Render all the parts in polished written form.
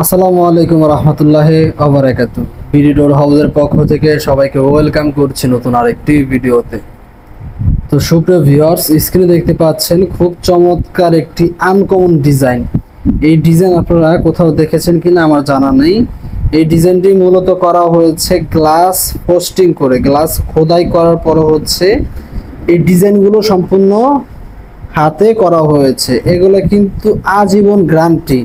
আসসালামু আলাইকুম রহমতুল্লাহি ওয়া বারাকাতুহু। বিডি ডোর হাউসের পক্ষ থেকে সবাইকে ওয়েলকাম করছি নতুন আরেকটি ভিডিওতে। তো সুপ্রিয় ভিউয়ার্স, স্ক্রিনে দেখতে পাচ্ছেন খুব চমৎকার একটি আনকমন ডিজাইন। এই ডিজাইন আপনারা কোথাও দেখেছেন কিনা আমার জানা নেই। এই ডিজাইনটি মূলত করা হয়েছে গ্লাস পোস্টিং করে, গ্লাস খোদাই করার পরে হচ্ছে এই ডিজাইনগুলো সম্পূর্ণ হাতে করা হয়েছে। এগুলো কিন্তু আজীবন গ্যারান্টি।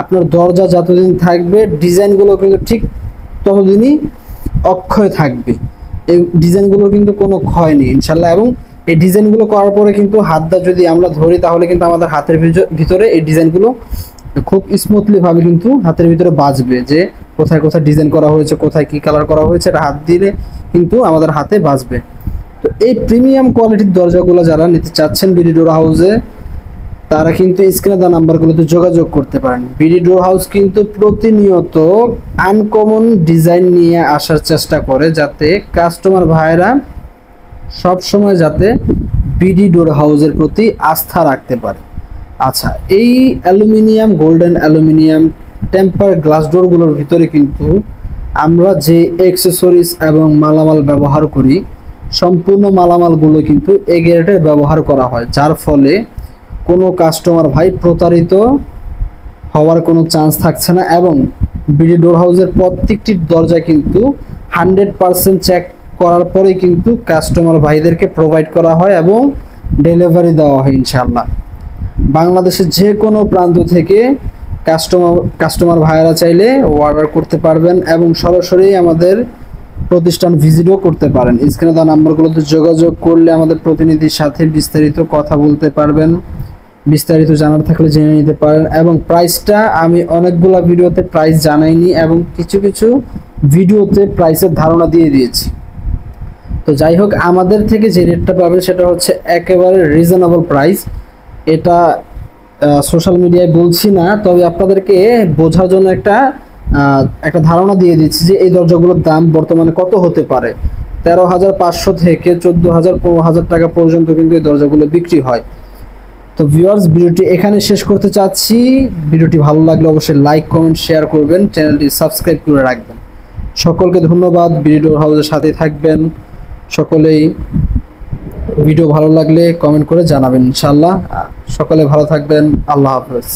আপনার দরজা যতদিন থাকবে ডিজাইনগুলো কিন্তু ঠিক ততদিনই অক্ষয় থাকবে। এই ডিজাইনগুলো কিন্তু কোনো ক্ষয় নেই ইনশাল্লাহ। এবং এই ডিজাইনগুলো করার পরে কিন্তু হাতটা যদি আমরা ধরি তাহলে কিন্তু আমাদের হাতের ভিতরে এই ডিজাইনগুলো খুব স্মুথলি ভাবে কিন্তু হাতের ভিতরে বাজবে, যে কোথায় কোথায় ডিজাইন করা হয়েছে, কোথায় কি কালার করা হয়েছে, এটা হাত দিলে কিন্তু আমাদের হাতে বাজবে। তো এই প্রিমিয়াম কোয়ালিটির দরজাগুলো যারা নিতে চাচ্ছেন বিডি ডোর হাউসে, তারা কিন্তু স্ক্রিনে দেওয়া নাম্বারগুলোতে যোগাযোগ করতে পারেন। বিডি ডোর হাউস কিন্তু প্রতিনিয়ত আনকমন ডিজাইন নিয়ে আসার চেষ্টা করে, যাতে কাস্টমার ভাইরা সব সময় যাতে বিডি ডোর হাউসের প্রতি আস্থা রাখতে পারে। আচ্ছা, এই aluminium, golden aluminium temper glass ডোরগুলোর ভিতরে কিন্তু আমরা যে অ্যাক্সেসরিজ এবং মালামাল ব্যবহার করি, সম্পূর্ণ মালামালগুলো কিন্তু এ গ্রেডের ব্যবহার করা হয়, যার ফলে কোনো কাস্টমার ভাই প্রতারিত হওয়ার কোনো চান্স থাকছে না। এবং বিডি ডোর হাউসের প্রত্যেকটি দরজা কিন্তু 100% চেক করার পরে কিন্তু কাস্টমার ভাইদেরকে প্রোভাইড করা হয় এবং ডেলিভারি দেওয়া হয় ইনশাআল্লাহ। বাংলাদেশের যে কোনো প্রান্ত থেকে কাস্টমার ভাইয়েরা চাইলে অর্ডার করতে পারবেন এবং সরাসরি আমাদের প্রতিষ্ঠান ভিজিটও করতে পারেন। স্ক্রিনে দেওয়া নাম্বারগুলোতে যোগাযোগ করলে আমাদের প্রতিনিধির সাথে বিস্তারিত কথা বলতে পারবেন, বিস্তারিত জানার থাকলে জেনে নিতে পারেন। এবং প্রাইসটা আমি অনেকগুলো ভিডিওতে প্রাইস জানাইনি এবং কিছু কিছু ভিডিওতে প্রাইসের ধারণা দিয়ে দিয়েছি। তো যাই হোক, আমাদের থেকে যে রেটটা পাবেন সেটা হচ্ছে একেবারে রিজনেবল প্রাইস। এটা সোশ্যাল মিডিয়ায় বলছি না, তবে আপনাদেরকে বোঝার জন্য একটা ধারণা দিয়ে দিচ্ছি যে এই দরজাগুলোর দাম বর্তমানে কত হতে পারে। 13,500 থেকে 14,000 15,000 টাকা পর্যন্ত কিন্তু এই দরজাগুলো বিক্রি হয়। তো ভিউয়ার্স, ভিডিওটি এখানে শেষ করতে চাচ্ছি। ভিডিওটি ভালো লাগলে অবশ্যই লাইক, কমেন্ট, শেয়ার করবেন, চ্যানেলটি সাবস্ক্রাইব করে রাখবেন। সকলকে ধন্যবাদ। বিডি ডোর হাউসের সাথে থাকবেন সকলেই। ভিডিও ভালো লাগলে কমেন্ট করে জানাবেন ইনশাআল্লাহ। সকলে ভালো থাকবেন। আল্লাহ হাফেজ।